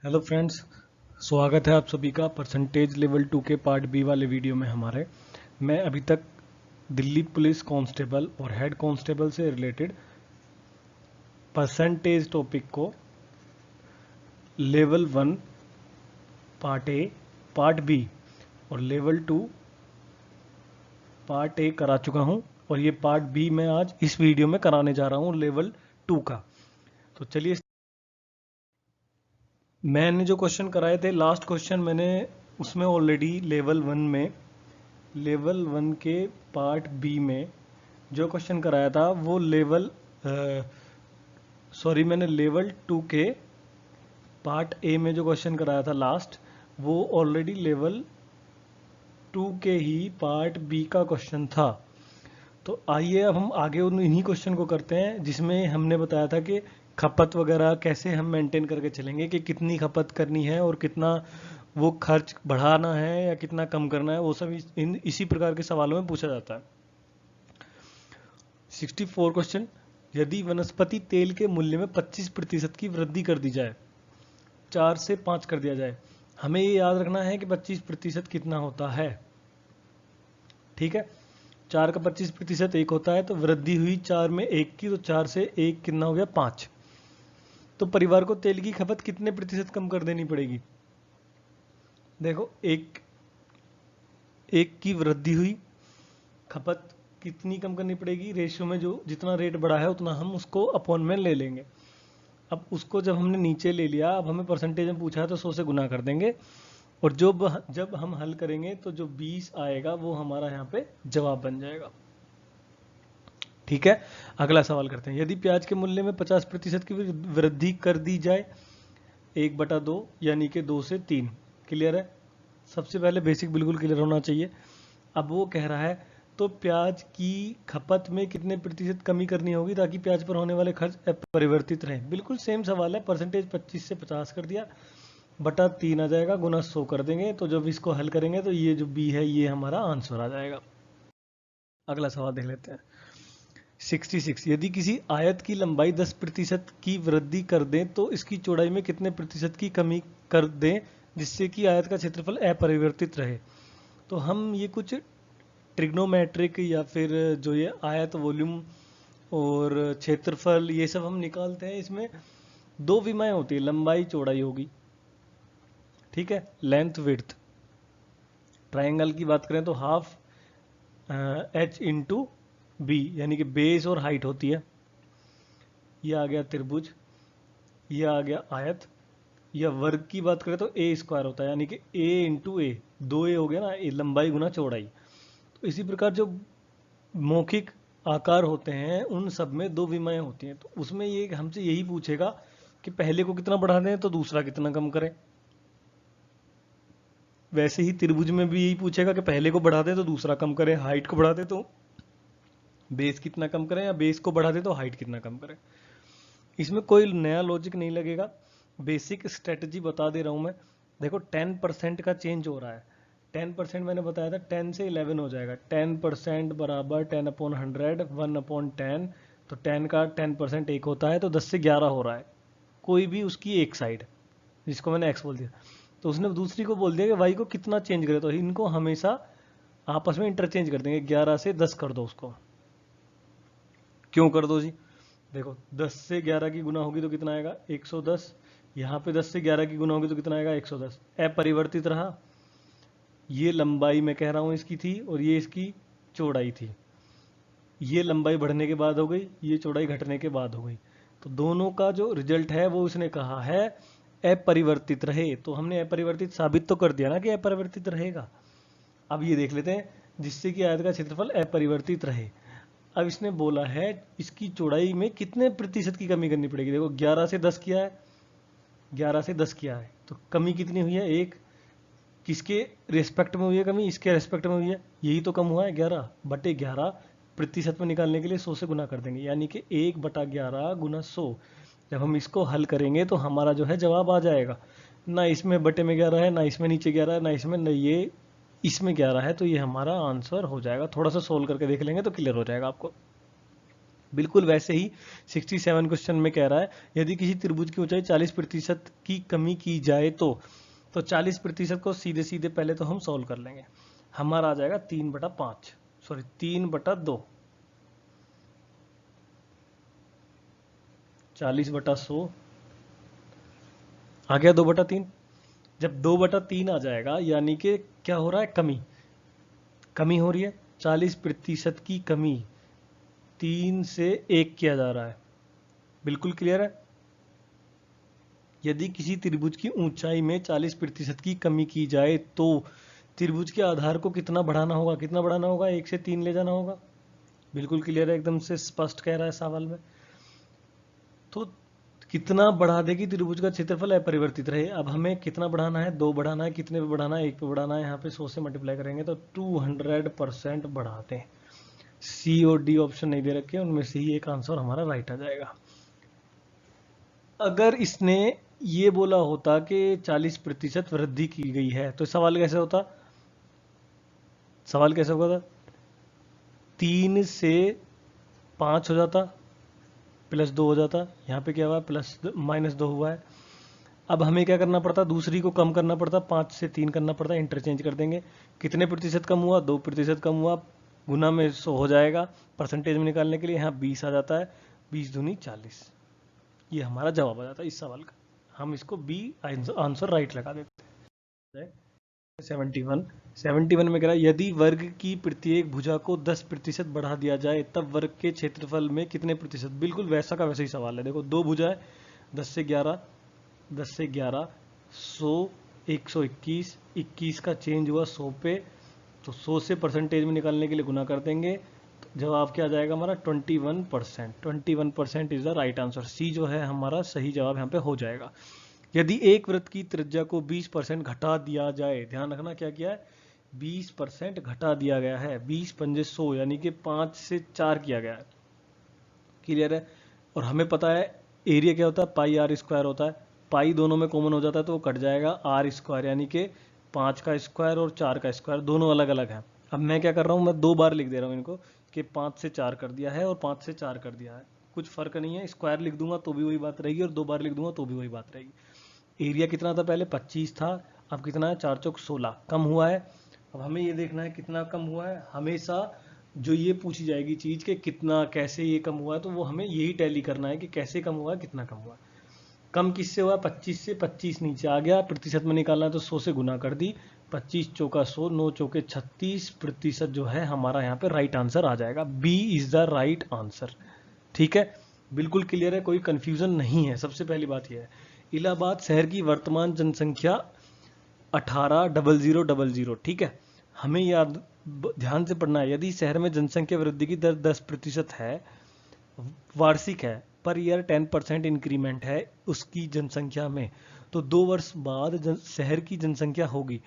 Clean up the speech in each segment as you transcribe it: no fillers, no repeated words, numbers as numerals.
Hello friends, स्वागत है आप सभी का परसेंटेज लेवल 2 के पार्ट बी वाले वीडियो में हमारे। मैं अभी तक दिल्ली पुलिस कांस्टेबल और हेड कांस्टेबल से रिलेटेड परसेंटेज टॉपिक को level 1 part A, part B और लेवल 2 पार्ट ए करा चुका हूं और ये पार्ट बी मैं आज इस वीडियो में कराने जा रहा हूं लेवल 2 का। तो चलिए, मैंने जो क्वेश्चन कराए थे, लास्ट क्वेश्चन मैंने उसमें ऑलरेडी लेवल 1 के पार्ट बी में जो क्वेश्चन कराया था वो मैंने लेवल 2 के पार्ट ए में जो क्वेश्चन कराया था लास्ट, वो ऑलरेडी लेवल 2 के ही पार्ट बी का क्वेश्चन था। तो आइए अब हम आगे उन इन्हीं क्वेश्चन को करते हैं जिसमें हमने बताया था कि खपत वगैरह कैसे हम मेंटेन करके चलेंगे, कि कितनी खपत करनी है और कितना वो खर्च बढ़ाना है या कितना कम करना है, वो सब इसी प्रकार के सवालों में पूछा जाता है। 64 क्वेश्चन, यदि वनस्पति तेल के मूल्य में 25% की वृद्धि कर दी जाए, 4 से 5 कर दिया जाए, हमें ये याद रखना है कि 25% कितना होता है। ठीक है, 4 का 25% 1 होता है, तो वृद्धि हुई 4 में 1 की, तो 4 से 1 कितना हो गया, 5। तो परिवार को तेल की खपत कितने प्रतिशत कम कर देनी पड़ेगी? देखो, एक की वृद्धि हुई, खपत कितनी कम करनी पड़ेगी? रेशियो में जो जितना रेट बढ़ा है उतना हम उसको अपॉन में ले लेंगे। अब उसको जब हमने नीचे ले लिया, अब हमें परसेंटेज में पूछा है तो 100 से गुना कर देंगे, और जब हम हल करेंगे तो जो 20 आएगा वो हमारा यहाँ पे जवाब बन जाएगा। ठीक है, अगला सवाल करते हैं। यदि प्याज के मूल्य में 50% की वृद्धि कर दी जाए, 1/2 यानी कि 2 से 3। क्लियर है? सबसे पहले बेसिक बिल्कुल क्लियर होना चाहिए। अब वो कह रहा है तो प्याज की खपत में कितने प्रतिशत कमी करनी होगी ताकि प्याज पर होने वाले खर्च अपरिवर्तित रहें। बिल्कुल सेम सवाल है, परसेंटेज 25 से 50 कर दिया, बटा 3 आ जाएगा, गुना 100 कर देंगे, तो जब इसको हल करेंगे तो ये जो बी है ये हमारा आंसर आ जाएगा। अगला सवाल देख लेते हैं। 66, यदि किसी आयत की लंबाई 10% की वृद्धि कर दें तो इसकी चौड़ाई में कितने प्रतिशत की कमी कर दें जिससे कि आयत का क्षेत्रफल अपरिवर्तित रहे। तो हम ये कुछ ट्रिग्नोमेट्रिक या फिर जो ये आयत, वॉल्यूम और क्षेत्रफल, ये सब हम निकालते हैं। इसमें दो विमाएं होती है, लंबाई चौड़ाई होगी। ठीक है, लेंथ विड्थ। ट्राइंगल की बात करें तो हाफ एच इंटू बी, यानी कि बेस और हाइट होती है। ये आ गया त्रिभुज, ये आ गया आयत। या वर्ग की बात करें तो ए स्क्वायर होता है, यानी कि ए इंटू ए, 2a हो गया ना, ए लंबाई गुना चौड़ाई। तो इसी प्रकार जो मौखिक आकार होते हैं उन सब में दो विमाएं होती हैं। तो उसमें ये हमसे यही पूछेगा कि पहले को कितना बढ़ा दें तो दूसरा कितना कम करें। वैसे ही त्रिभुज में भी यही पूछेगा कि पहले को बढ़ा दें तो दूसरा कम करें, हाइट को बढ़ा दें तो बेस कितना कम करें, या बेस को बढ़ा दें तो हाइट कितना कम करें। इसमें कोई नया लॉजिक नहीं लगेगा, बेसिक स्ट्रेटजी बता दे रहा हूं मैं। देखो, 10% का चेंज हो रहा है। 10% मैंने बताया था 10 से 11 हो जाएगा। 10% बराबर 10/100, 1/10। तो 10 का 10% 1 होता है, तो 10 से 11 हो रहा है। कोई भी उसकी एक साइड, जिसको मैंने x बोल दिया, तो उसने दूसरी को बोल दिया कि y को कितना चेंज करे, तो इनको हमेशा आपस में इंटरचेंज कर देंगे। 11 से 10 कर दो उसको। क्यों कर दो जी? देखो, 10 से 11 की गुना होगी तो कितना आएगा, 110। यहाँ पे 10 से 11 की गुना होगी तो कितना आएगा, 110। अपरिवर्तित रहा। ये लंबाई मैं कह रहा हूँ इसकी थी, और ये इसकी चौड़ाई थी। ये लंबाई बढ़ने के बाद हो गई, ये चौड़ाई घटने के बाद हो गई। तो दोनों का जो रिजल्ट है वो उसने कहा है अपरिवर्तित रहे। तो हमने अपरिवर्तित साबित तो कर दिया ना कि अपरिवर्तित रहेगा। अब ये देख लेते हैं, जिससे कि आयत का क्षेत्रफल अपरिवर्तित रहे। अब इसने बोला है इसकी चौड़ाई में कितने प्रतिशत की कमी करनी पड़ेगी। देखो, 11 से 10 किया है, 11 से 10 किया है, तो कमी कितनी हुई है, 1। किसके रेस्पेक्ट में हुई है कमी, इसके रेस्पेक्ट में हुई है, यही तो कम हुआ है 11/11। प्रतिशत में निकालने के लिए 100 से गुना कर देंगे, यानी कि 1/11 गुना 100। जब हम इसको हल करेंगे तो हमारा जो है जवाब आ जाएगा। ना इसमें बटे में 11 है, ना इसमें नीचे 11 है, ना इसमें, न ये इसमें 11 है, तो ये हमारा आंसर हो जाएगा। थोड़ा सा सोल्व करके देख लेंगे तो क्लियर हो जाएगा आपको। बिल्कुल वैसे ही 67 क्वेश्चन में कह रहा है यदि किसी त्रिभुज की ऊंचाई 40% की कमी की जाए तो 40% को सीधे सीधे पहले तो हम सॉल्व कर लेंगे। हमारा आ जाएगा 3/5, सॉरी 3/2, 40/100 आ गया 2/3। जब 2/3 आ जाएगा यानी कि क्या हो रहा है, कमी हो रही है, 40% की कमी 3 से 1 किया जा रहा है। बिल्कुल क्लियर है। यदि किसी त्रिभुज की ऊंचाई में 40% की कमी की जाए तो त्रिभुज के आधार को कितना बढ़ाना होगा, 1 से 3 ले जाना होगा। बिल्कुल क्लियर है, एकदम से स्पष्ट कह रहा है सवाल में। तो कितना बढ़ा दे कि त्रिभुज का क्षेत्रफल अपरिवर्तित रहे। अब हमें कितना बढ़ाना है, 2 बढ़ाना है, कितने पे बढ़ाना है, 1 पे बढ़ाना है। यहाँ पे 100 से मल्टीप्लाई करेंगे तो 200% बढ़ाते हैं। सी और डी ऑप्शन नहीं दे रखे, उनमें से ही एक आंसर हमारा राइट आ जाएगा। अगर इसने ये बोला होता कि 40% वृद्धि की गई है तो सवाल कैसे होता, सवाल कैसे होगा था, 3 से 5 हो जाता, +2 हो जाता। यहाँ पे क्या हुआ, -2 हुआ है। अब हमें क्या करना पड़ता, दूसरी को कम करना पड़ता, 5 से 3 करना पड़ता, इंटरचेंज कर देंगे। कितने प्रतिशत कम हुआ, 2% कम हुआ, गुना में 100 हो जाएगा। परसेंटेज में निकालने के लिए यहाँ 20 आ जाता है, 20 दूनी 40। ये हमारा जवाब आ जाता है इस सवाल का। हम इसको बी आंसर राइट लगा देते हैं। 71 में कह रहा है यदि वर्ग की प्रत्येक भुजा को 10% बढ़ा दिया जाए तब वर्ग के क्षेत्रफल में कितने प्रतिशत। बिल्कुल वैसा का वैसा ही सवाल है। देखो 2 भुजा है, 10 से 11, 100, 121, 21 का चेंज हुआ 100 पे, तो 100 से परसेंटेज में निकालने के लिए गुना कर देंगे। तो जवाब क्या आ जाएगा हमारा 21%। 21% इज द राइट आंसर। सी जो है हमारा सही जवाब यहाँ पे हो जाएगा। यदि एक वृत्त की त्रिज्या को 20% घटा दिया जाए, ध्यान रखना क्या किया है, 20% घटा दिया गया है, 20 पंजे 100 यानी कि 5 से 4 किया गया है। क्लियर है। और हमें पता है एरिया क्या होता है, पाई आर स्क्वायर होता है। पाई दोनों में कॉमन हो जाता है तो वो कट जाएगा, आर स्क्वायर यानी कि 5 का स्क्वायर और 4 का स्क्वायर दोनों अलग अलग हैं। अब मैं क्या कर रहा हूँ, मैं 2 बार लिख दे रहा हूँ इनको कि 5 से 4 कर दिया है और 5 से 4 कर दिया है, कुछ फर्क नहीं है। स्क्वायर लिख दूंगा तो भी वही बात रहेगी और 2 बार लिख दूंगा तो भी वही बात रहेगी। एरिया कितना था, पहले 25 था, अब कितना है, 4 चौक 16, कम हुआ है। अब हमें ये देखना है कितना कम हुआ है। हमेशा जो ये पूछी जाएगी चीज के कितना कैसे ये कम हुआ है, तो वो हमें यही टैली करना है कि कैसे कम हुआ है, कितना कम हुआ है। कम किससे हुआ, 25 से। 25 नीचे आ गया, प्रतिशत में निकालना है तो 100 से गुना कर दी, 25 चौका 100, 9 चौके 36% जो है हमारा यहाँ पे राइट आंसर आ जाएगा। B is the right answer. ठीक है, बिल्कुल क्लियर है, कोई कंफ्यूजन नहीं है। सबसे पहली बात यह है, इलाहाबाद शहर की वर्तमान जनसंख्या 18,000,000। ठीक है, हमें याद ध्यान से पढ़ना है। यदि शहर में जनसंख्या वृद्धि की दर 10% है, वार्षिक है, पर ईयर 10% इंक्रीमेंट है उसकी जनसंख्या में, तो 2 वर्ष बाद शहर की जनसंख्या होगी।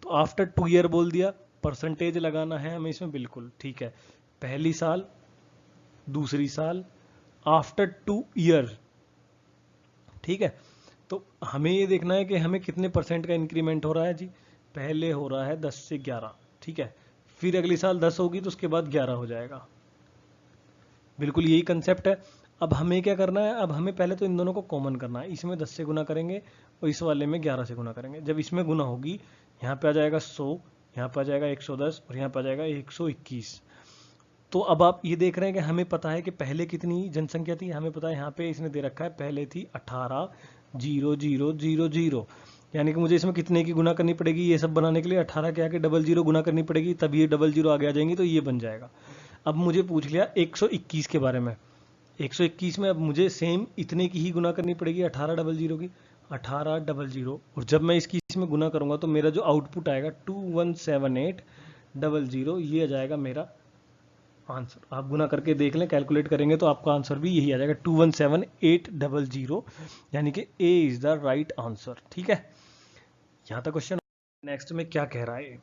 तो आफ्टर 2 ईयर बोल दिया, परसेंटेज लगाना है हमें इसमें। बिल्कुल ठीक है, पहली साल, दूसरी साल, आफ्टर 2 ईयर। ठीक है, तो हमें ये देखना है कि हमें कितने परसेंट का इंक्रीमेंट हो रहा है जी। पहले हो रहा है 10 से 11, ठीक है, फिर अगली साल 10 होगी तो उसके बाद 11 हो जाएगा। बिल्कुल यही कंसेप्ट है। अब हमें क्या करना है, अब हमें पहले तो इन दोनों को कॉमन करना है। इसमें 10 से गुना करेंगे और इस वाले में 11 से गुना करेंगे। जब इसमें गुना होगी, यहाँ पे आ जाएगा 100, यहाँ पे आ जाएगा 110 और यहाँ पे आ जाएगा 121। तो अब आप ये देख रहे हैं कि हमें पता है कि पहले कितनी जनसंख्या थी। हमें पता है यहाँ पे इसने दे रखा है पहले थी 18,000,000, यानी कि मुझे इसमें कितने की गुना करनी पड़ेगी, ये सब बनाने के लिए 18 के आगे 00 गुना करनी पड़ेगी, तब ये 00 आगे आ जाएंगी तो ये बन जाएगा। अब मुझे पूछ लिया 121 के बारे में। 121 में अब मुझे सेम इतने की ही गुना करनी पड़ेगी 18,00 की, 18,00, और जब मैं इसकी इसमें गुना करूंगा तो मेरा जो आउटपुट आएगा 2178,00, ये आ जाएगा मेरा आंसर। आप गुना करके देख लें, कैलकुलेट करेंगे तो आपका आंसर भी यही आ जाएगा 217800, यानी कि ए इज द राइट आंसर। ठीक है, यहाँ तक क्वेश्चन। नेक्स्ट में क्या कह रहा है,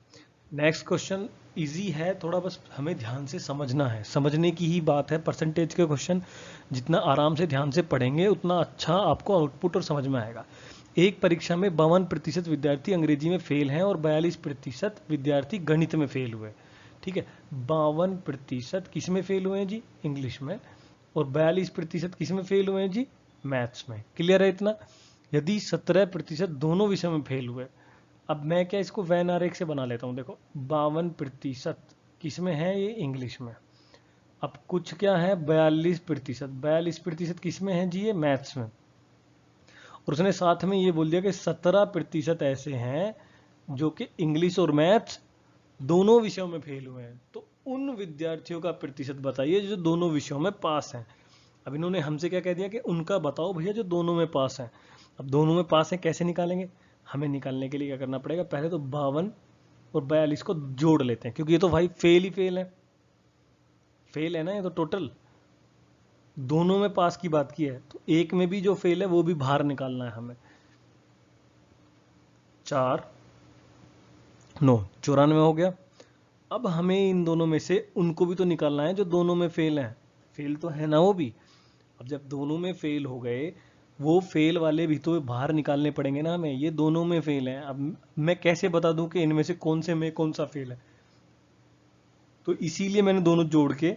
नेक्स्ट क्वेश्चन इजी है थोड़ा, बस हमें ध्यान से समझना है, समझने की ही बात है। परसेंटेज के क्वेश्चन जितना आराम से ध्यान से पढ़ेंगे उतना अच्छा आपको आउटपुट और समझ में आएगा। एक परीक्षा में 52% विद्यार्थी अंग्रेजी में फेल हैं और 42% विद्यार्थी गणित में फेल हुए। ठीक है, 52% किस में फेल हुए हैं जी, इंग्लिश में, और 42% किस में फेल हुए हैं जी? मैथ्स में। क्लियर है इतना? यदि 17% दोनों विषयों में फेल हुए, अब मैं क्या इसको वैन आरेख से बना लेता हूं। देखो 52% किस में है? ये इंग्लिश में। अब कुछ क्या है? 42%। 42% किस में है जी? ये मैथ्स में। और उसने साथ में ये बोल दिया कि 17% ऐसे हैं जो कि इंग्लिश और मैथ्स दोनों विषयों में फेल हुए हैं। तो उन विद्यार्थियों का प्रतिशत बताइए जो दोनों विषयों में पास हैं। अब इन्होंने हमसे क्या कह दिया कि उनका बताओ भैया जो दोनों में पास हैं। अब दोनों में पास हैं कैसे निकालेंगे? हमें निकालने के लिए क्या करना पड़ेगा? पहले तो 52 और 42 को जोड़ लेते हैं, क्योंकि ये तो भाई फेल ही फेल है। फेल है ना ये तो टोटल। दोनों में पास की बात की है, तो एक में भी जो फेल है वो भी बाहर निकालना है हमें। 4 9 94 हो गया। अब हमें इन दोनों में से उनको भी तो निकालना है जो दोनों में फेल हैं। फेल तो है ना वो भी। अब जब दोनों में फेल हो गए, वो फेल वाले भी तो बाहर निकालने पड़ेंगे ना हमें। ये दोनों में फेल हैं, अब मैं कैसे बता दूं कि इनमें से कौन से में कौन सा फेल है? तो इसीलिए मैंने दोनों जोड़ के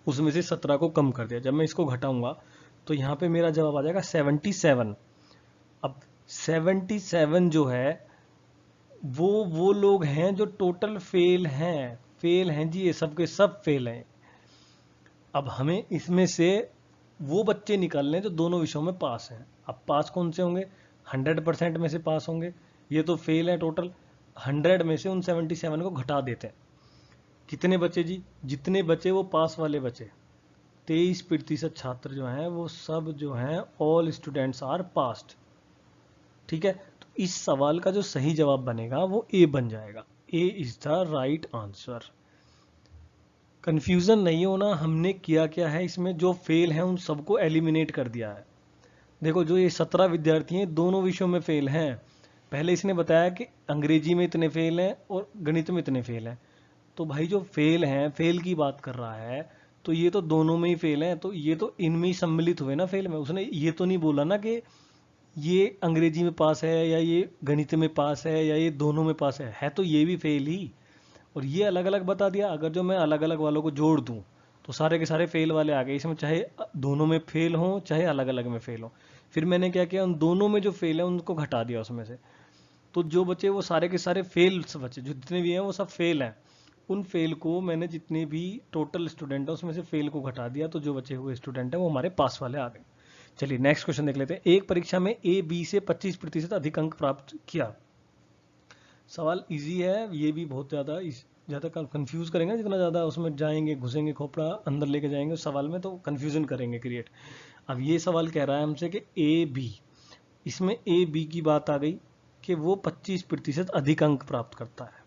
उसमें से 17 को कम कर दिया। जब मैं इसको घटाऊंगा तो यहाँ पे मेरा जवाब आ जाएगा 77। अब 77 जो है वो लोग हैं जो टोटल फेल हैं। फेल हैं जी, ये सब के सब फेल हैं। अब हमें इसमें से वो बच्चे निकालने जो दोनों विषयों में पास हैं। अब पास कौन से होंगे? 100% में से पास होंगे। ये तो फेल है टोटल। 100 में से उन 77 को घटा देते हैं। कितने बचे जी? जितने बचे वो पास वाले बचे। 23% छात्र जो हैं वो सब जो हैं ऑल स्टूडेंट्स आर पास्ड। ठीक है, तो इस सवाल का जो सही जवाब बनेगा वो ए बन जाएगा। A is the right answer. Confusion नहीं होना, हमने किया क्या है इसमें, जो फेल हैं उन सबको एलिमिनेट कर दिया है। देखो जो ये 17 विद्यार्थी हैं दोनों विषयों में फेल हैं। पहले इसने बताया कि अंग्रेजी में इतने फेल हैं और गणित में इतने फेल हैं। तो भाई जो फेल हैं, फेल की बात कर रहा है, तो ये तो दोनों में ही फेल हैं, तो ये तो इनमें ही सम्मिलित हुए ना फेल में। उसने ये तो नहीं बोला ना कि ये अंग्रेजी में पास है या ये गणित में पास है या ये दोनों में पास है तो ये भी फेल ही। और ये अलग अलग बता दिया। अगर जो मैं अलग अलग वालों को जोड़ दूं तो सारे के सारे फेल वाले आ गए इसमें, चाहे दोनों में फेल हो चाहे अलग अलग में फेल हो। फिर मैंने क्या किया, उन दोनों में जो फेल है उनको घटा दिया उसमें से। तो जो बचे वो सारे के सारे फेल बचे, जो जितने भी हैं वो सब फेल हैं। उन फेल को मैंने जितने भी टोटल स्टूडेंट है उसमें से फेल को घटा दिया, तो जो बचे हुए स्टूडेंट है वो हमारे पास वाले आ गए। चलिए नेक्स्ट क्वेश्चन देख लेते हैं। एक परीक्षा में ए बी से 25% अधिक अंक प्राप्त किया। सवाल इजी है, ये भी बहुत ज़्यादा कंफ्यूज करेंगे। जितना ज़्यादा उसमें जाएंगे, घुसेंगे, खोपड़ा अंदर लेके जाएंगे उस सवाल में, तो कंफ्यूजन करेंगे क्रिएट। अब ये सवाल कह रहा है हमसे कि ए बी, इसमें ए बी की बात आ गई कि वो 25% अधिक अंक प्राप्त करता है।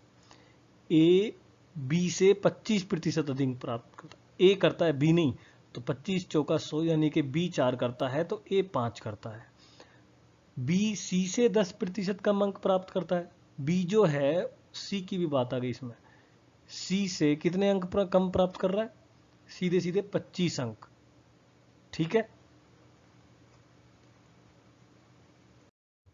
ए बी से 25% अधिक प्राप्त करता है। ए करता है, बी नहीं। तो 25 चौका 100, यानी कि बी 4 करता है तो ए 5 करता है। बी सी से 10% कम अंक प्राप्त करता है। बी जो है, सी की भी बात आ गई इसमें, सी से कितने अंक कम प्राप्त कर रहा है? सीधे सीधे 25 अंक। ठीक है,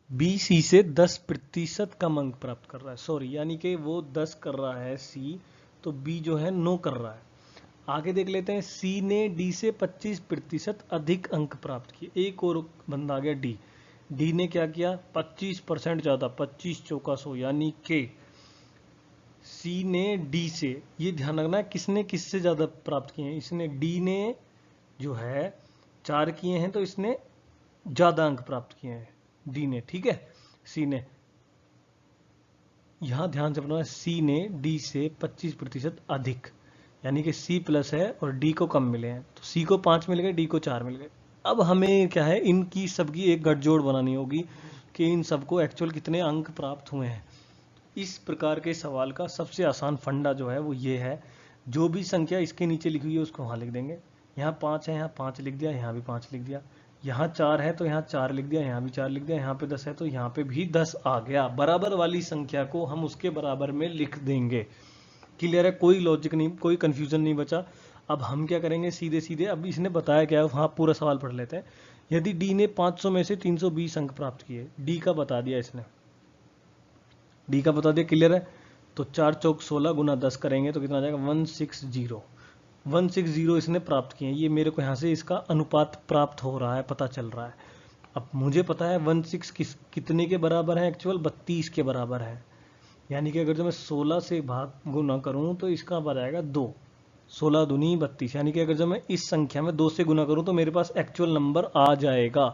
बी सी से 10% कम अंक प्राप्त कर रहा है, सॉरी, यानी कि वो 10 कर रहा है सी, तो बी जो है 9 कर रहा है। आगे देख लेते हैं, सी ने डी से 25% अधिक अंक प्राप्त किए। एक और बंदा आ गया डी। डी ने क्या किया? 25% ज्यादा, 25 चौका 100, यानी कि सी ने डी से, ये ध्यान रखना है किसने किससे ज्यादा प्राप्त किए हैं। इसने, डी ने जो है 4 किए हैं तो इसने ज्यादा अंक प्राप्त किए हैं, डी ने। ठीक है, सी ने, यहां ध्यान से पढ़ना, सी ने डी से 25% अधिक, यानी कि सी प्लस है और डी को कम मिले हैं, तो सी को 5 मिल गए, डी को 4 मिल गए। अब हमें क्या है, इनकी सबकी एक गठजोड़ बनानी होगी कि इन सबको एक्चुअल कितने अंक प्राप्त हुए हैं। इस प्रकार के सवाल का सबसे आसान फंडा जो है वो ये है, जो भी संख्या इसके नीचे लिखी हुई है उसको वहां लिख देंगे। यहाँ 5 है, यहाँ 5 लिख दिया, यहाँ भी 5 लिख दिया। यहाँ 4 है तो यहाँ 4 लिख दिया, यहाँ भी 4 लिख दिया। यहाँ पे 10 है तो यहाँ पे भी 10 आ गया। बराबर वाली संख्या को हम उसके बराबर में लिख देंगे। क्लियर है? कोई लॉजिक नहीं, कोई कंफ्यूजन नहीं बचा। अब हम क्या करेंगे, सीधे सीधे, अब इसने बताया क्या है वहाँ पूरा सवाल पढ़ लेते हैं। यदि डी ने 500 में से 320 अंक प्राप्त किए, डी का बता दिया इसने, क्लियर है? तो 4 चौक 16 गुना 10 करेंगे तो कितना आ जाएगा? 160। 160 इसने प्राप्त किए हैं। ये मेरे को यहाँ से इसका अनुपात प्राप्त हो रहा है, पता चल रहा है। अब मुझे पता है 16 कितने के बराबर है, एक्चुअल 32 के बराबर है। यानी कि अगर जो मैं 16 से भाग गुना करूं तो इसका आ जाएगा 2, 16 दूनी 32। यानी कि अगर जब मैं इस संख्या में 2 से गुना करूं तो मेरे पास एक्चुअल नंबर आ जाएगा।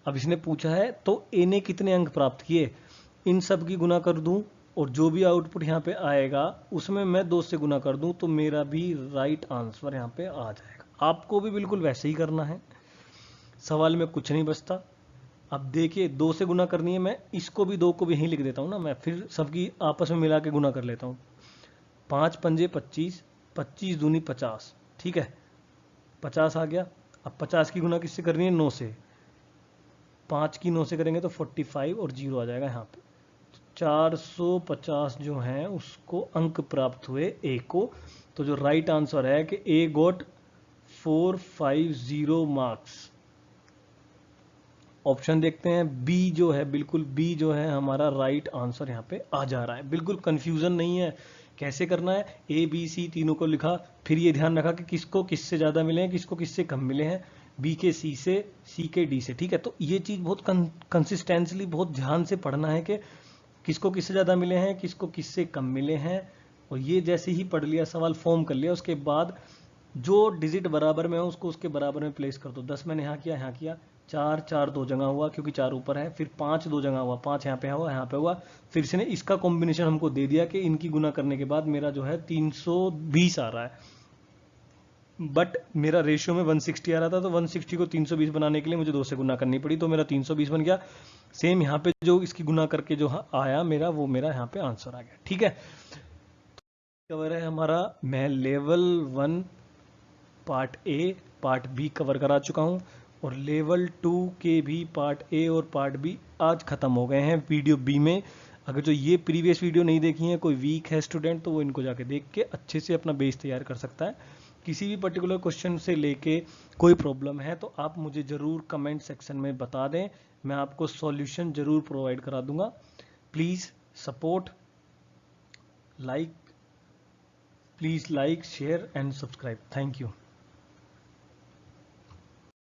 अब इसने पूछा है तो ए ने कितने अंक प्राप्त किए, इन सब की गुना कर दूं और जो भी आउटपुट यहाँ पे आएगा उसमें मैं 2 से गुना कर दूं तो मेरा भी राइट आंसर यहाँ पे आ जाएगा। आपको भी बिल्कुल वैसे ही करना है, सवाल में कुछ नहीं बचता। अब देखिए 2 से गुना करनी है, मैं इसको भी 2 को भी यहीं लिख देता हूँ ना, मैं फिर सबकी आपस में मिला के गुना कर लेता हूँ। 5 पंजे 25, 25 दूनी 50, ठीक है 50 आ गया। अब 50 की गुना किससे करनी है, 9 से। 5 की 9 से करेंगे तो 45 और 0 आ जाएगा यहाँ पे। 450 जो है उसको अंक प्राप्त हुए ए को। तो जो राइट आंसर है कि ए गोट 450 मार्क्स। ऑप्शन देखते हैं, बी जो है, बिल्कुल बी जो है हमारा राइट आंसर यहाँ पे आ जा रहा है। बिल्कुल कंफ्यूजन नहीं है, कैसे करना है, ए बी सी तीनों को लिखा, फिर ये ध्यान रखा कि किसको किससे ज़्यादा मिले हैं, किसको किससे कम मिले हैं, बी के सी से, सी के डी से, ठीक है। तो ये चीज़ बहुत कंसिस्टेंसली बहुत ध्यान से पढ़ना है कि किसको किससे ज़्यादा मिले हैं, किसको किससे कम मिले हैं। और ये जैसे ही पढ़ लिया, सवाल फॉर्म कर लिया, उसके बाद जो डिजिट बराबर में हो उसको उसके बराबर में प्लेस कर दो। 10 मैंने यहाँ किया, यहाँ किया, 4 4 2 जगह हुआ क्योंकि 4 ऊपर है, फिर 5 2 जगह हुआ, 5 यहाँ पे हुआ, यहाँ पे हुआ, फिर इसने इसका कॉम्बिनेशन हमको दे दिया कि इनकी गुना करने के बाद मेरा जो है 320 आ रहा है। बट मेरा रेशियो में 160 आ रहा था, तो 160 को 320 बनाने के लिए मुझे 2 से गुना करनी पड़ी, तो मेरा 320 बन गया। सेम यहाँ पे जो इसकी गुना करके जो आया मेरा, वो मेरा यहाँ पे आंसर आ गया, ठीक है। कवर है हमारा, मैं level 1 part A part B cover करा चुका हूँ, और लेवल 2 के भी पार्ट ए और पार्ट बी आज ख़त्म हो गए हैं वीडियो बी में। अगर जो ये प्रीवियस वीडियो नहीं देखी है, कोई वीक है स्टूडेंट, तो वो इनको जाके देख के अच्छे से अपना बेस तैयार कर सकता है। किसी भी पर्टिकुलर क्वेश्चन से लेके कोई प्रॉब्लम है तो आप मुझे ज़रूर कमेंट सेक्शन में बता दें, मैं आपको सॉल्यूशन ज़रूर प्रोवाइड करा दूंगा। Please support, please like share and subscribe. Thank you.